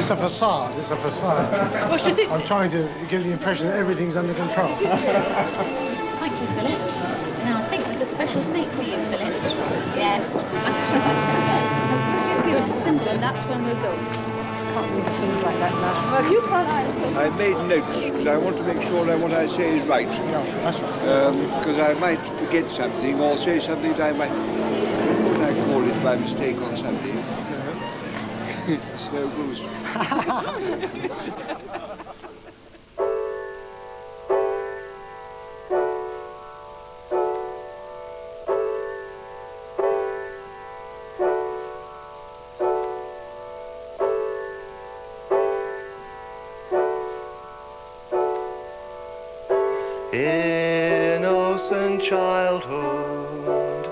It's a facade, it's a facade. What is it? I'm trying to give the impression that everything's under control. Thank you, Philip. Now, I think there's a special seat for you, Philip. Yes, that's right. You just give us a symbol and that's when we'll go. Can't think of things like that now. Well, if you can't, I I've made notes because I want to make sure that what I say is right. Yeah, that's right. Because I might forget something or say something that I might, what would I call it, by mistake on something. Snow goose. Innocent childhood,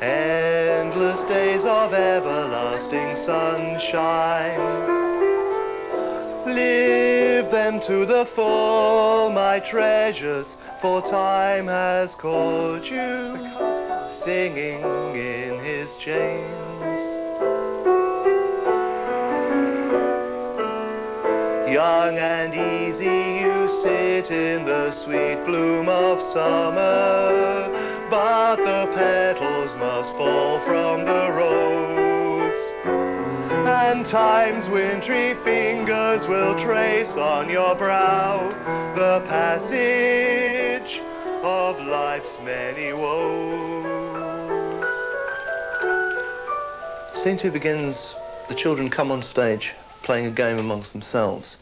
endless days of everlasting sunshine. Live them to the full, my treasures, for time has caught you, singing in his chains. Young and easy you sit in the sweet bloom of summer, but the petals must fall from the rose, and time's wintry fingers will trace on your brow the passage of life's many woes. Scene 2 begins, the children come on stage playing a game amongst themselves.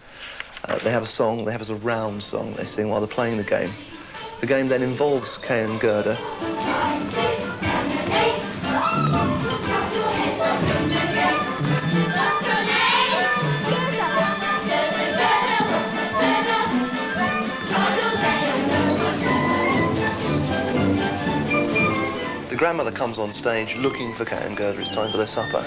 They have a song, they have a round song they sing while they're playing the game. The game then involves Kay and Gerda. The grandmother comes on stage looking for Kay and Gerda. It's time for their supper.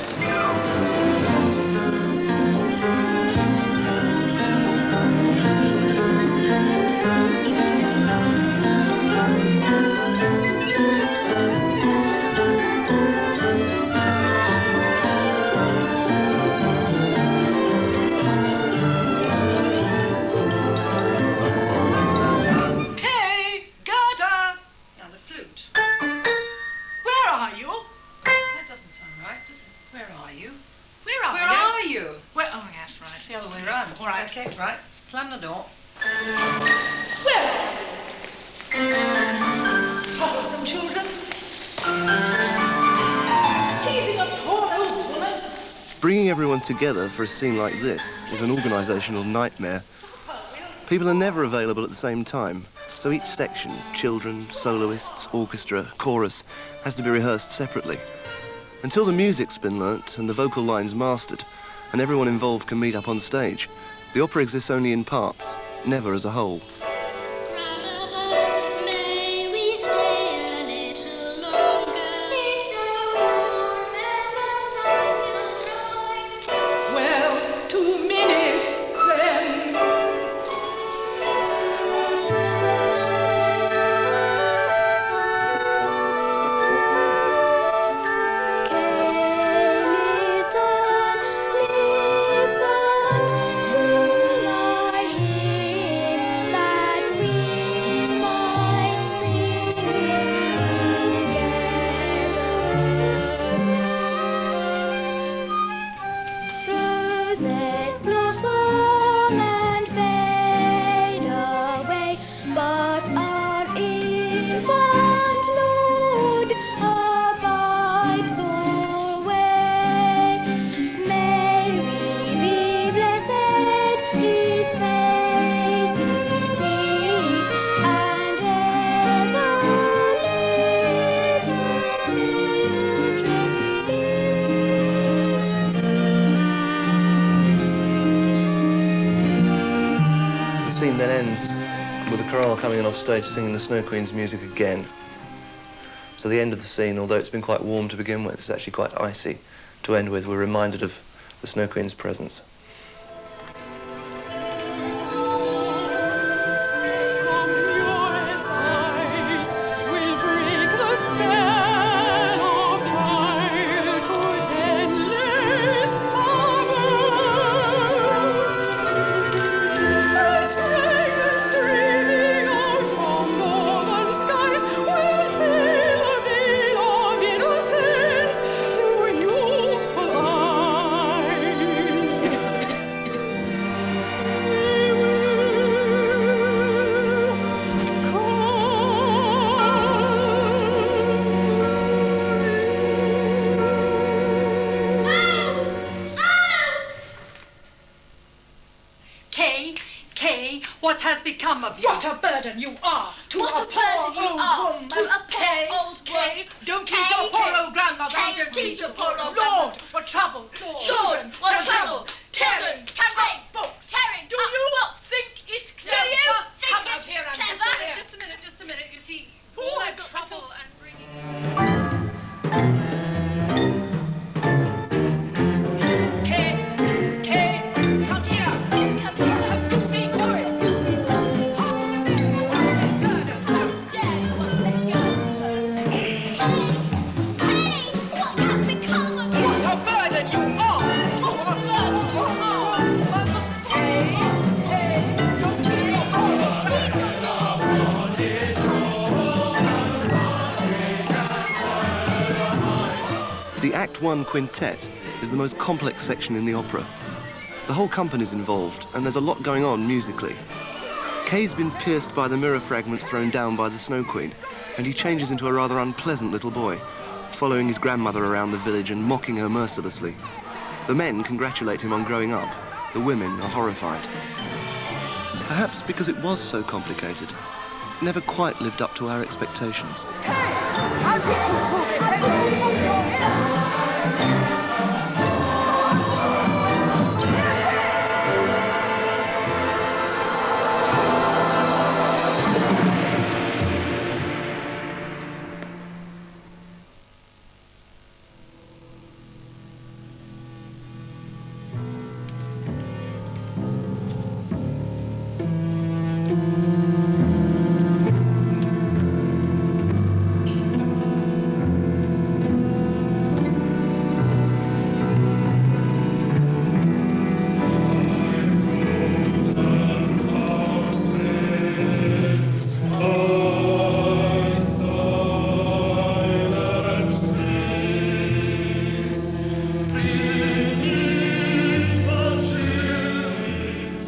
Okay, right. Slam the door. Where are you? Troublesome children. Teasing a poor old woman. Bringing everyone together for a scene like this is an organisational nightmare. People are never available at the same time, so each section, children, soloists, orchestra, chorus, has to be rehearsed separately. Until the music's been learnt and the vocal lines mastered, and everyone involved can meet up on stage, the opera exists only in parts, never as a whole. Well, 2 minutes then. Roses blossom and fade away, but our infant Lord abides alway. May we be blessed His face to see, and ever little children be. The scene then ends with the chorale coming in off stage singing the Snow Queen's music again. So the end of the scene, although it's been quite warm to begin with, it's actually quite icy to end with. We're reminded of the Snow Queen's presence. Spell of childhood endless summer. has become of you? What a burden you are to What a a poor burden you old are woman. to a poor Kay, old Kay, don't Kay, tease your poor Kay. old grandmother. Kay, Don't tease your poor old Lord, what trouble. Lord, what trouble. Children, can bring books. tearing Do up you books. think it Do clever? you think Come out it's here and clever? listen here. Just a minute. You see, Oh, all I that got trouble and bringing you... Kay, come here. Come be quiet. Yes, well, let's go. Hey, what has become of you? What a burden you are. What a burden you are. Don't tease your poor old The Act 1 quintet is the most complex section in the opera. The whole company's involved, and there's a lot going on musically. Kay's been pierced by the mirror fragments thrown down by the Snow Queen, and he changes into a rather unpleasant little boy, following his grandmother around the village and mocking her mercilessly. The men congratulate him on growing up. The women are horrified. Perhaps because it was so complicated, it never quite lived up to our expectations. How did you talk to everyone?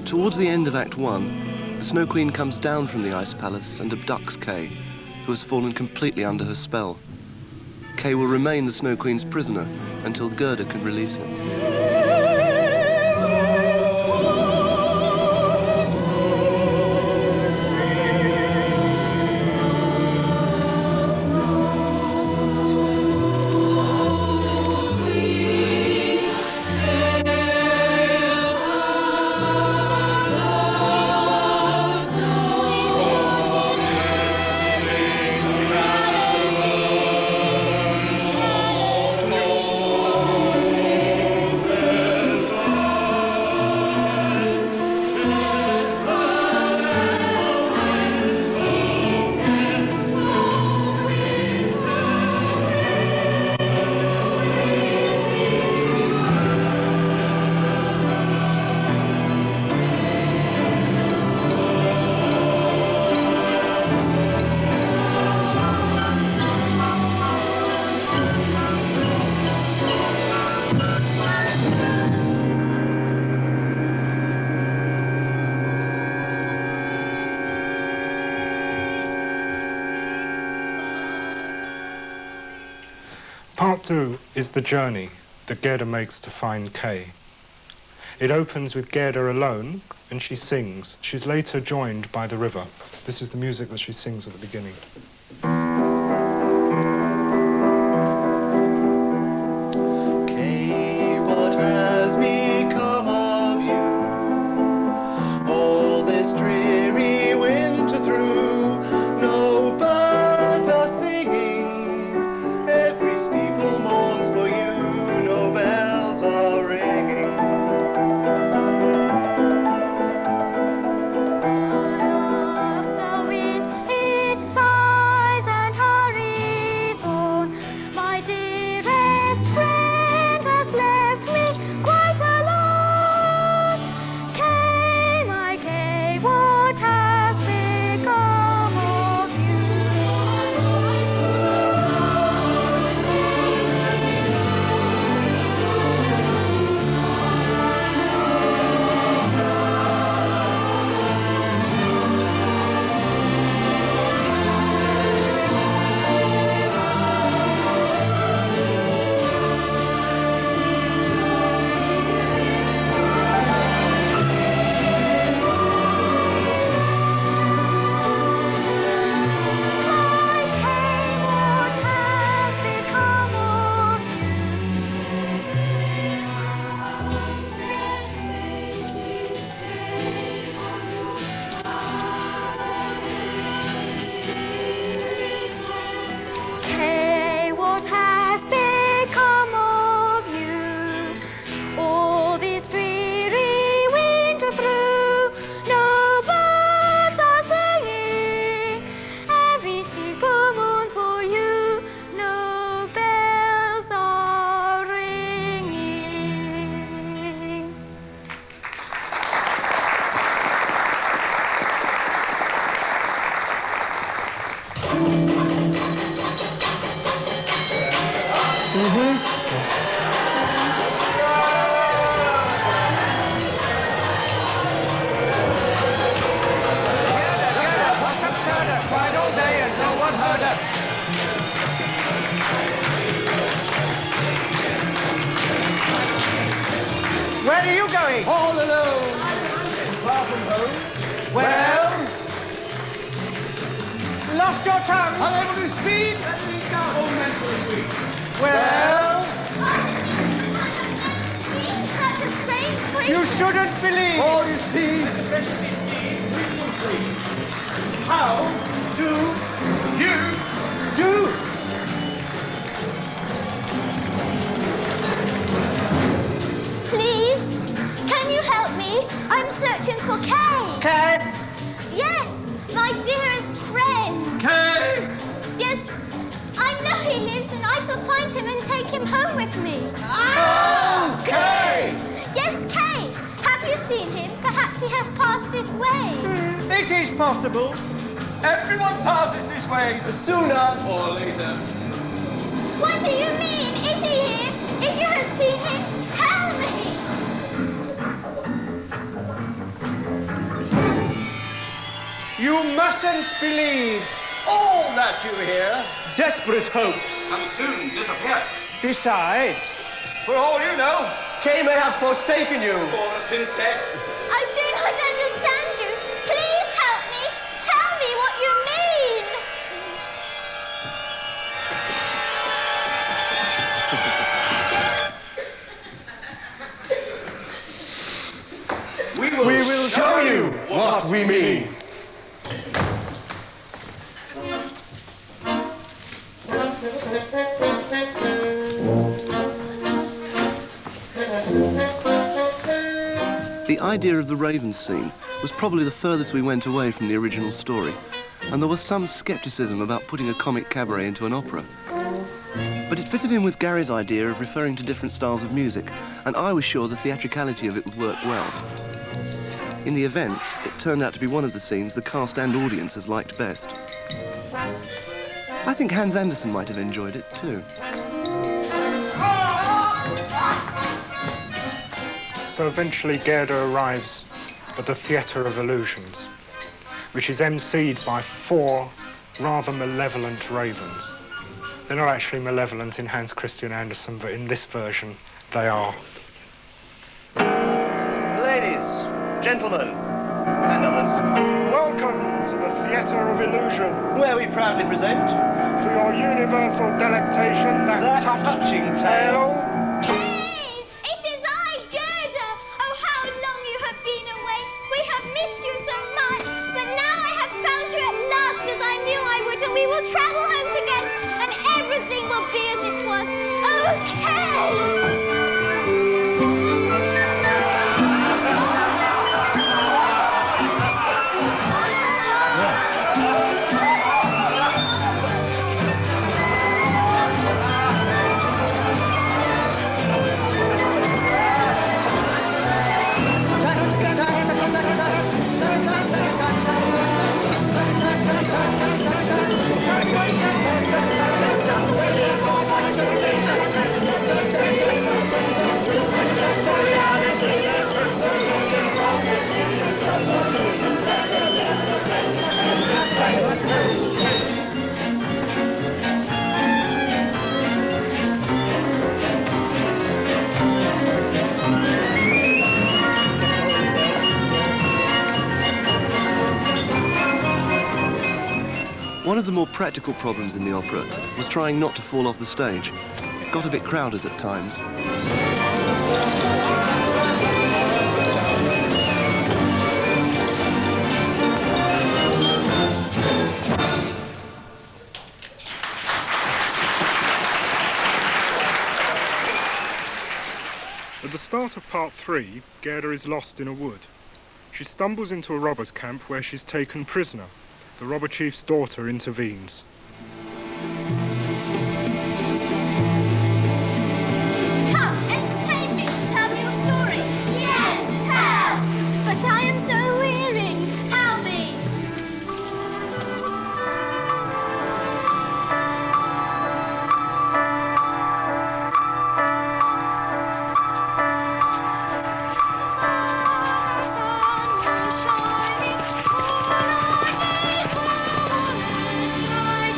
Towards the end of Act 1, the Snow Queen comes down from the Ice Palace and abducts Kay, who has fallen completely under her spell. Kay will remain the Snow Queen's prisoner until Gerda can release him. Part 2 is the journey that Gerda makes to find Kay. It opens with Gerda alone, and she sings. She's later joined by the river. This is the music that she sings at the beginning. Kay, what has become of you? All this dreary winter through, no birds are singing, every steeple mourns for you, no bells are ringing. Ask the wind its song. are you going? All alone. Far from home. Well? Lost your tongue? Unable to speak. Mentally down. Or mentally weak. Well? Such a strange creature. You shouldn't believe. Oh, you see. Let me see. How do you do? Please, can you help me? I'm searching for Kay. Kay? Yes, my dearest friend. Kay? Yes, I know he lives and I shall find him and take him home with me. Oh, Kay! Yes, Kay. Have you seen him? Perhaps he has passed this way. It is possible. Everyone passes this way. Sooner or later. What do you mean? Is he here? If you have seen him, tell me. You mustn't believe all that you hear. Desperate hopes. And soon disappears. Besides, for all you know, Kay may have forsaken you. For a princess. I do not understand you. Please help me. Tell me what you mean. We will show you what we mean. The idea of the Ravens scene was probably the furthest we went away from the original story, and there was some scepticism about putting a comic cabaret into an opera. But it fitted in with Gary's idea of referring to different styles of music, and I was sure the theatricality of it would work well. In the event, it turned out to be one of the scenes the cast and audiences liked best. I think Hans Andersen might have enjoyed it too. So eventually Gerda arrives at the Theatre of Illusions, which is emceed by 4 rather malevolent ravens. They're not actually malevolent in Hans Christian Andersen, but in this version, they are. Ladies, gentlemen, and others, Welcome to the Theatre of Illusion, where we proudly present for your universal delectation, that touching tale. Hey, it is I, Gerda. Oh, how long you have been away. We have missed you so much. But now I have found you at last, as I knew I would, and we will travel home together, and everything will be as it was. Okay. One of the more practical problems in the opera was trying not to fall off the stage. It got a bit crowded at times. At the start of part 3, Gerda is lost in a wood. She stumbles into a robber's camp where she's taken prisoner. The robber chief's daughter intervenes. Come, entertain me. Tell me your story. Yes, tell. But I am so weary. Tell me. Summer sun was shining, all our days were warm and bright.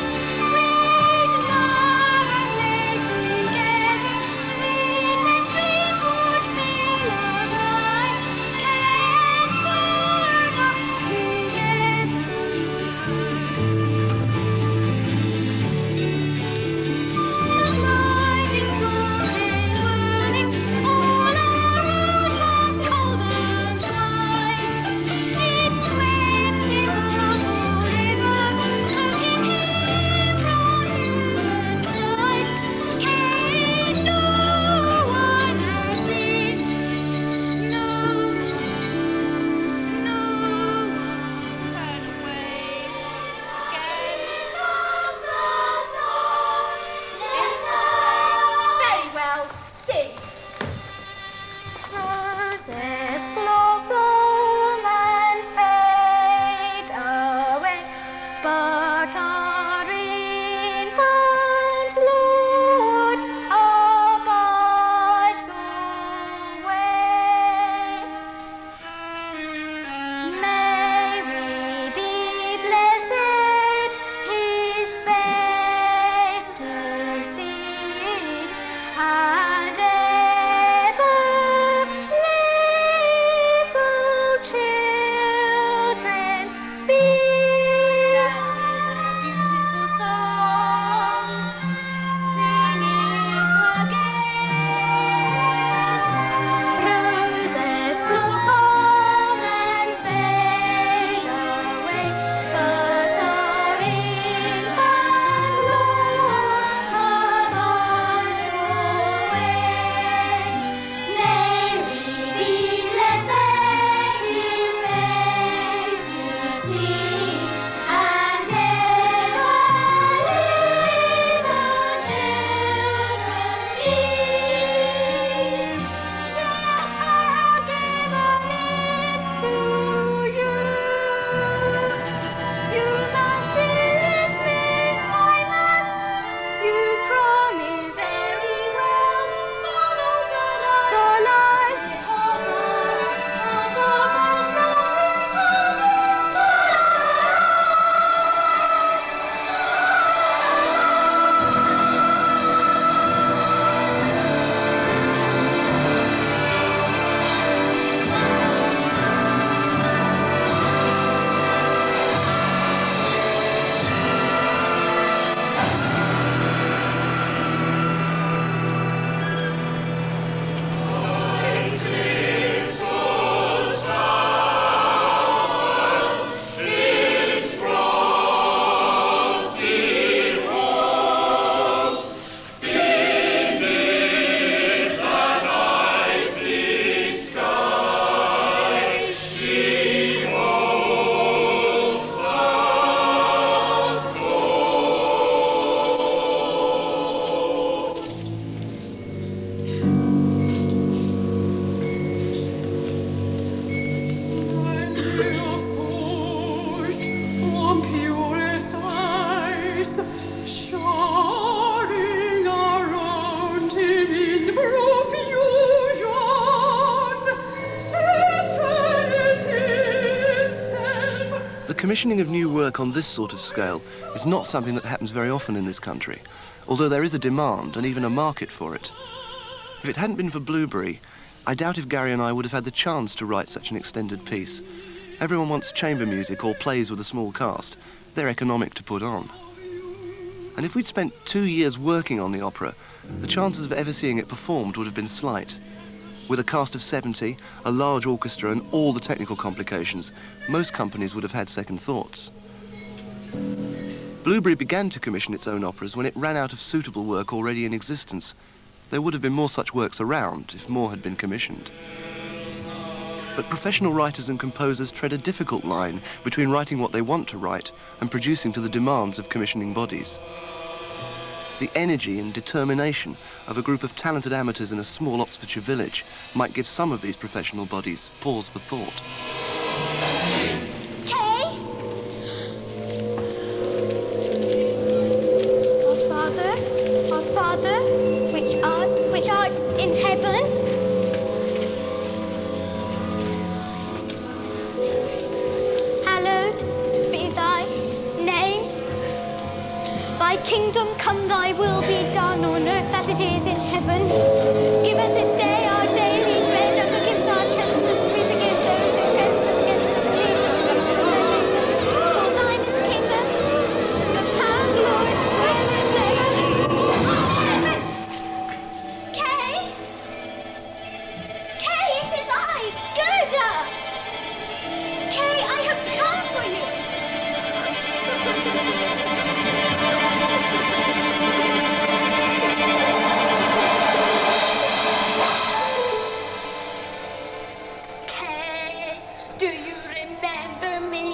commissioning of new work on this sort of scale is not something that happens very often in this country, although there is a demand and even a market for it. If it hadn't been for Blewbury, I doubt if Gary and I would have had the chance to write such an extended piece. Everyone wants chamber music or plays with a small cast. They're economic to put on. And if we'd spent 2 years working on the opera, the chances of ever seeing it performed would have been slight. With a cast of 70, a large orchestra and all the technical complications, most companies would have had second thoughts. Blewbury began to commission its own operas when it ran out of suitable work already in existence. There would have been more such works around if more had been commissioned. But professional writers and composers tread a difficult line between writing what they want to write and producing to the demands of commissioning bodies. The energy and determination of a group of talented amateurs in a small Oxfordshire village might give some of these professional bodies pause for thought. Kay? Our Father, which art in heaven. Hallowed be thy name. Thy kingdom come, thy will be done on earth as it is in heaven. Give us this day our daily bread, and forgive us our trespasses, we forgive those who trespass against us. Lead us not into temptation, for thine is the kingdom, the power, glory, forever and ever. Amen. Kay? Kay, it is I, Gerda. Kay, I have come for you. Kay, do you remember me?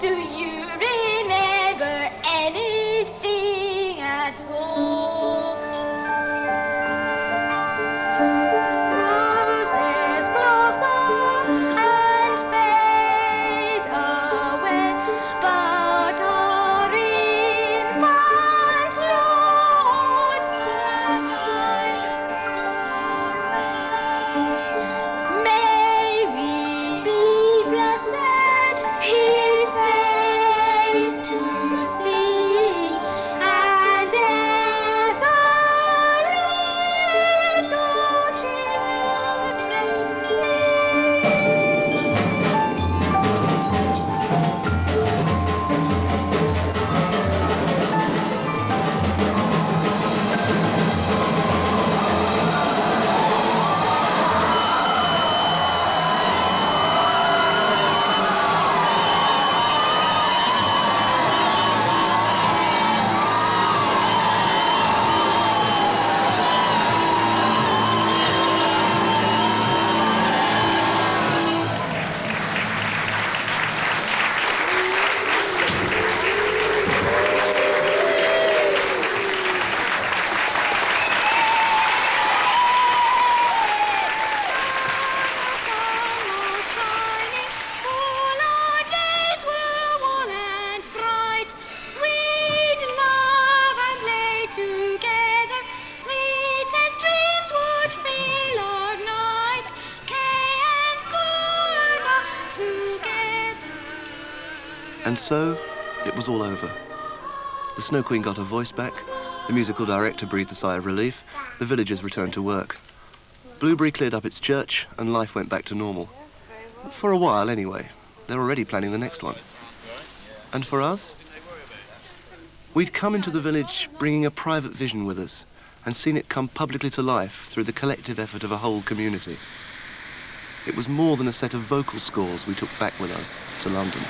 Do you remember anything at all? Roses blossom and fade away, but our infant Lord abides always. May we be blessed, His face to see, and ever little children be. And so, it was all over. The Snow Queen got her voice back, the musical director breathed a sigh of relief, the villagers returned to work. Blewbury cleared up its church, and life went back to normal. For a while, anyway. They're already planning the next one. And for us? We'd come into the village bringing a private vision with us, and seen it come publicly to life through the collective effort of a whole community. It was more than a set of vocal scores we took back with us to London.